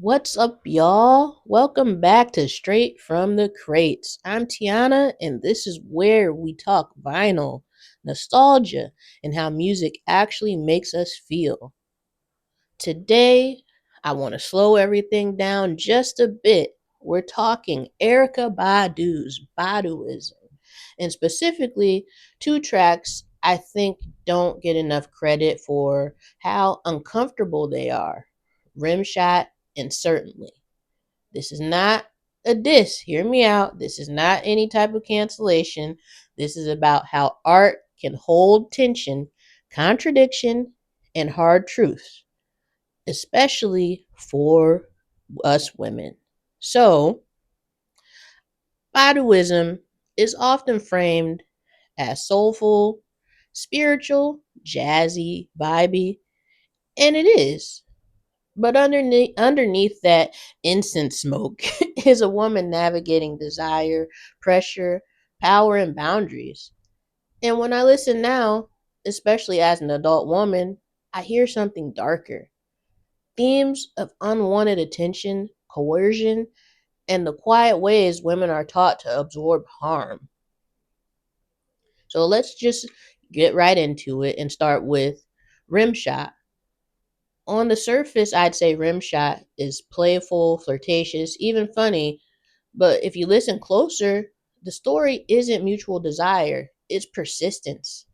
What's up, y'all? Welcome back to Straight from the Crates. I'm Tiana, and this is where we talk vinyl, nostalgia, and how music actually makes us feel. Today, I want to slow everything down just a bit. We're talking Erykah Badu's Baduizm, and specifically two tracks I think don't get enough credit for how uncomfortable they are: Rimshot and Certainly. This is not a diss. Hear me out. This is not any type of cancellation. This is about how art can hold tension, contradiction, and hard truths, especially for us women. So, Baduism is often framed as soulful, spiritual, jazzy, vibey, and it is. But underneath that incense smoke is a woman navigating desire, pressure, power, and boundaries. And when I listen now, especially as an adult woman, I hear something darker. Themes of unwanted attention, coercion, and the quiet ways women are taught to absorb harm. So let's just get right into it and start with Rimshot. On the surface, I'd say Rimshot is playful, flirtatious, even funny, but if you listen closer, the story isn't mutual desire, it's persistence.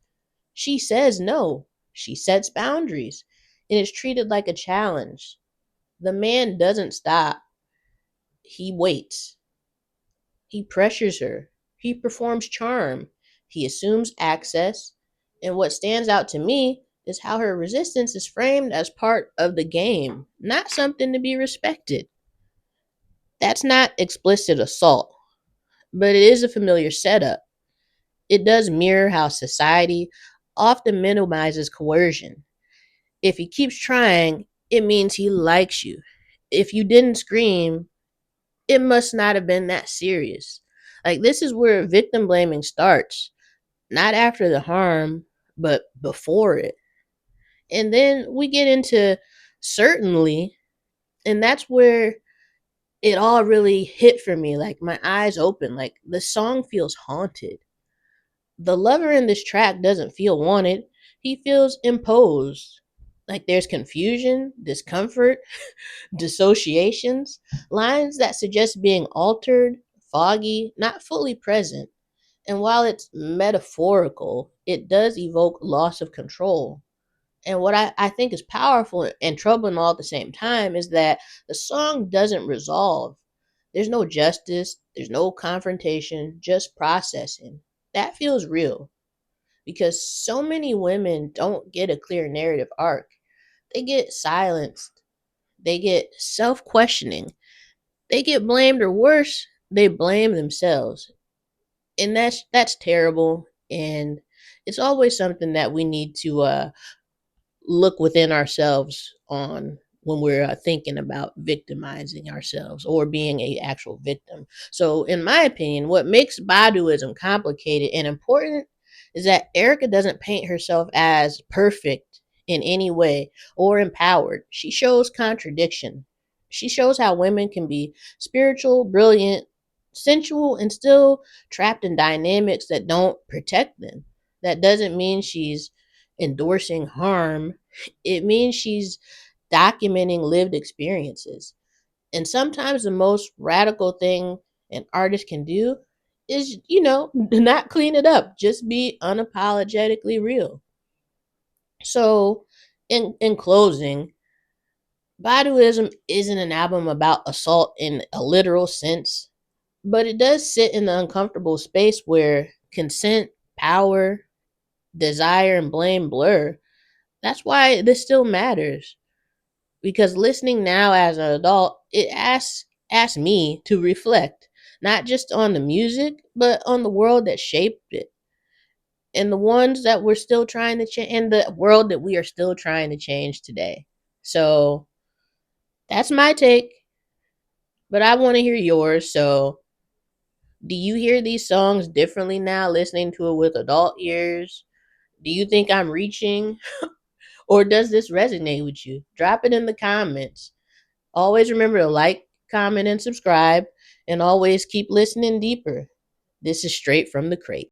She says no, she sets boundaries, and is treated like a challenge. The man doesn't stop, he waits. He pressures her. He performs charm. He assumes access. And what stands out to me is how her resistance is framed as part of the game, not something to be respected. That's not explicit assault, but it is a familiar setup. It does mirror how society often minimizes coercion. If he keeps trying, it means he likes you. If you didn't scream, it must not have been that serious. Like, this is where victim blaming starts, not after the harm, but before it. And then we get into certainly, and that's where it all really hit for me. Like, my eyes open, like, the song feels haunted. The lover in this track doesn't feel wanted, he feels imposed. Like, there's confusion, discomfort, dissociations, lines that suggest being altered, foggy, not fully present. And while it's metaphorical, it does evoke loss of control. And what I think is powerful and troubling all at the same time is that the song doesn't resolve. There's no justice, there's no confrontation, just processing. That feels real because so many women don't get a clear narrative arc. They get silenced, they get self questioning, they get blamed, or worse, they blame themselves. And that's terrible. And it's always something that we need to look within ourselves on when we're thinking about victimizing ourselves or being a actual victim. So in my opinion, what makes Baduism complicated and important is that Erica doesn't paint herself as perfect in any way or empowered. She shows contradiction. She shows how women can be spiritual, brilliant, sensual, and still trapped in dynamics that don't protect them. That doesn't mean she's endorsing harm, it means she's documenting lived experiences. And sometimes the most radical thing an artist can do is, not clean it up, just be unapologetically real. So, in closing, Baduism isn't an album about assault in a literal sense, but it does sit in the uncomfortable space where consent, power, desire, and blame blur. That's why this still matters. Because listening now as an adult, it asks me to reflect, not just on the music, but on the world that shaped it, and the ones that we're still trying to change, and the world that we are still trying to change today. So that's my take, but I want to hear yours. So, do you hear these songs differently now, listening to it with adult ears? Do you think I'm reaching, or does this resonate with you? Drop it in the comments. Always remember to like, comment, and subscribe, and always keep listening deeper. This is straight from the crate.